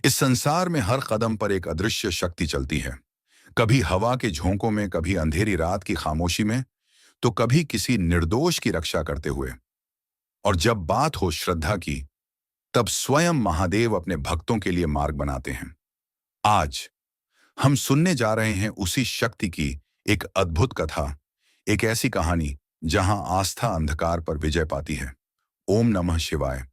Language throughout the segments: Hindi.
इस संसार में हर कदम पर एक अदृश्य शक्ति चलती है। कभी हवा के झोंकों में, कभी अंधेरी रात की खामोशी में, तो कभी किसी निर्दोष की रक्षा करते हुए। और जब बात हो श्रद्धा की, तब स्वयं महादेव अपने भक्तों के लिए मार्ग बनाते हैं। आज हम सुनने जा रहे हैं उसी शक्ति की एक अद्भुत कथा, एक ऐसी कहानी जहां आस्था अंधकार पर विजय पाती है। ओम नमः शिवाय।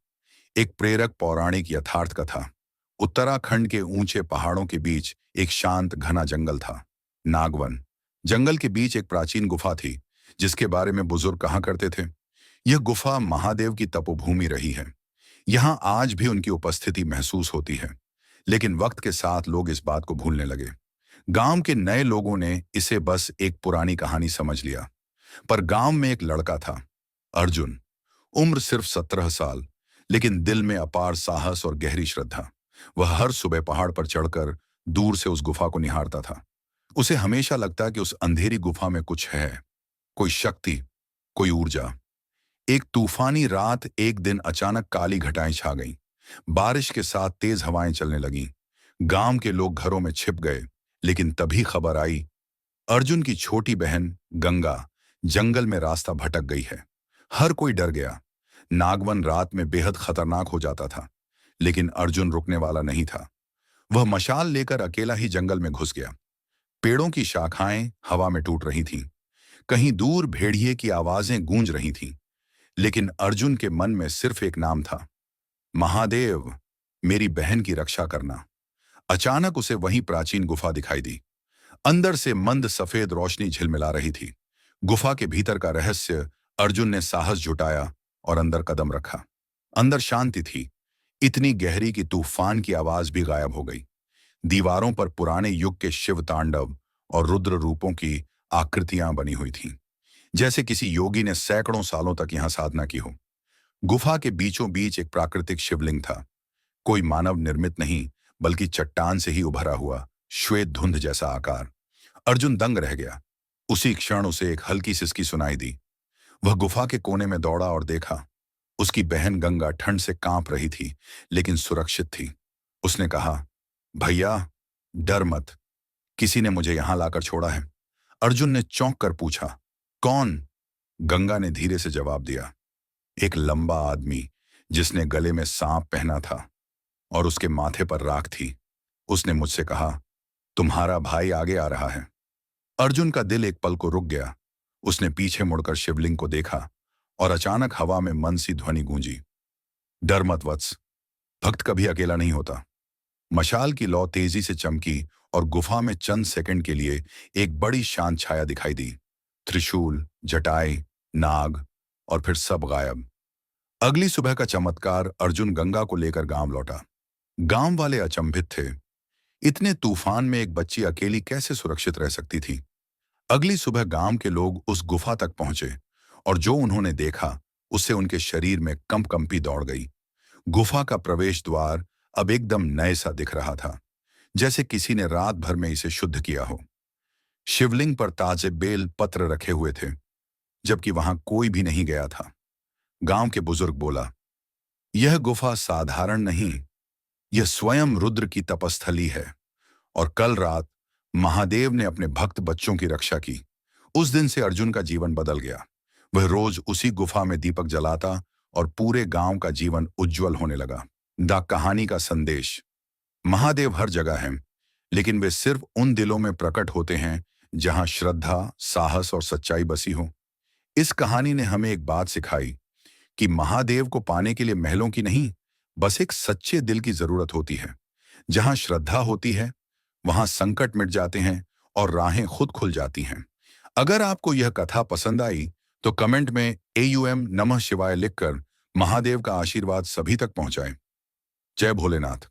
एक प्रेरक पौराणिक यथार्थ कथा। उत्तराखंड के ऊंचे पहाड़ों के बीच एक शांत घना जंगल था, नागवन। जंगल के बीच एक प्राचीन गुफा थी, जिसके बारे में बुजुर्ग कहा करते थे, यह गुफा महादेव की तपोभूमि रही है। यहाँ आज भी उनकी उपस्थिति महसूस होती है। लेकिन वक्त के साथ लोग इस बात को भूलने लगे। गांव के नए लोगों ने इसे बस एक पुरानी कहानी समझ लिया। पर गांव में एक लड़का था, अर्जुन। उम्र सिर्फ 17 साल, लेकिन दिल में अपार साहस और गहरी श्रद्धा। वह हर सुबह पहाड़ पर चढ़कर दूर से उस गुफा को निहारता था। उसे हमेशा लगता कि उस अंधेरी गुफा में कुछ है, कोई शक्ति, कोई ऊर्जा। एक तूफानी रात एक दिन अचानक काली घटाएं छा गईं। बारिश के साथ तेज हवाएं चलने लगीं। गांव के लोग घरों में छिप गए। लेकिन तभी खबर आई, अर्जुन की छोटी बहन गंगा जंगल में रास्ता भटक गई है। हर कोई डर गया। नागवन रात में बेहद खतरनाक हो जाता था, लेकिन अर्जुन रुकने वाला नहीं था। वह मशाल लेकर अकेला ही जंगल में घुस गया। पेड़ों की शाखाएं हवा में टूट रही थीं। कहीं दूर भेड़िए की आवाजें गूंज रही थीं। लेकिन अर्जुन के मन में सिर्फ एक नाम था, महादेव, मेरी बहन की रक्षा करना। अचानक उसे वही प्राचीन गुफा दिखाई दी। अंदर से मंद सफेद रोशनी झिलमिला रही थी। गुफा के भीतर का रहस्य। अर्जुन ने साहस जुटाया और अंदर कदम रखा। अंदर शांति थी, इतनी गहरी कि तूफान की आवाज भी गायब हो गई। दीवारों पर पुराने युग के शिव तांडव और रुद्र रूपों की आकृतियां बनी हुई थीं, जैसे किसी योगी ने सैकड़ों सालों तक यहां साधना की हो। गुफा के बीचों बीच एक प्राकृतिक शिवलिंग था, कोई मानव निर्मित नहीं, बल्कि चट्टान से ही उभरा हुआ श्वेत धुंध जैसा आकार। अर्जुन दंग रह गया। उसी क्षण उसे एक हल्की सिसकी सुनाई दी। वह गुफा के कोने में दौड़ा और देखा, उसकी बहन गंगा ठंड से कांप रही थी, लेकिन सुरक्षित थी। उसने कहा, भैया, डर मत, किसी ने मुझे यहां लाकर छोड़ा है। अर्जुन ने चौंक कर पूछा, कौन? गंगा ने धीरे से जवाब दिया, एक लंबा आदमी जिसने गले में सांप पहना था और उसके माथे पर राख थी। उसने मुझसे कहा, तुम्हारा भाई आगे आ रहा है। अर्जुन का दिल एक पल को रुक गया। उसने पीछे मुड़कर शिवलिंग को देखा और अचानक हवा में मन सी ध्वनि गूंजी, डर मत वत्स, भक्त कभी अकेला नहीं होता। मशाल की लौ तेजी से चमकी और गुफा में चंद सेकंड के लिए एक बड़ी शांत छाया दिखाई दी। त्रिशूल, जटाएं, नाग और फिर सब गायब। अगली सुबह का चमत्कार। अर्जुन गंगा को लेकर गांव लौटा। गांव वाले अचंभित थे। इतने तूफान में एक बच्ची अकेली कैसे सुरक्षित रह सकती थी? अगली सुबह गांव के लोग उस गुफा तक पहुंचे और जो उन्होंने देखा, उससे उनके शरीर में कंपी दौड़ गई। गुफा का प्रवेश द्वार अब एकदम नए सा दिख रहा था, जैसे किसी ने रात भर में इसे शुद्ध किया हो। शिवलिंग पर ताजे बेल पत्र रखे हुए थे, जबकि वहां कोई भी नहीं गया था। गांव के बुजुर्ग बोला, यह गुफा साधारण नहीं, यह स्वयं रुद्र की तपस्थली है। और कल रात महादेव ने अपने भक्त बच्चों की रक्षा की। उस दिन से अर्जुन का जीवन बदल गया। वह रोज उसी गुफा में दीपक जलाता और पूरे गांव का जीवन उज्जवल होने लगा। द कहानी का संदेश, महादेव हर जगह हैं, लेकिन वे सिर्फ उन दिलों में प्रकट होते हैं जहां श्रद्धा, साहस और सच्चाई बसी हो। इस कहानी ने हमें एक बात सिखाई कि महादेव को पाने के लिए महलों की नहीं, बस एक सच्चे दिल की जरूरत होती है। जहां श्रद्धा होती है, वहां संकट मिट जाते हैं और राहें खुद खुल जाती हैं। अगर आपको यह कथा पसंद आई, तो कमेंट में AUM नमः शिवाय लिखकर महादेव का आशीर्वाद सभी तक पहुंचाएं। जय भोलेनाथ।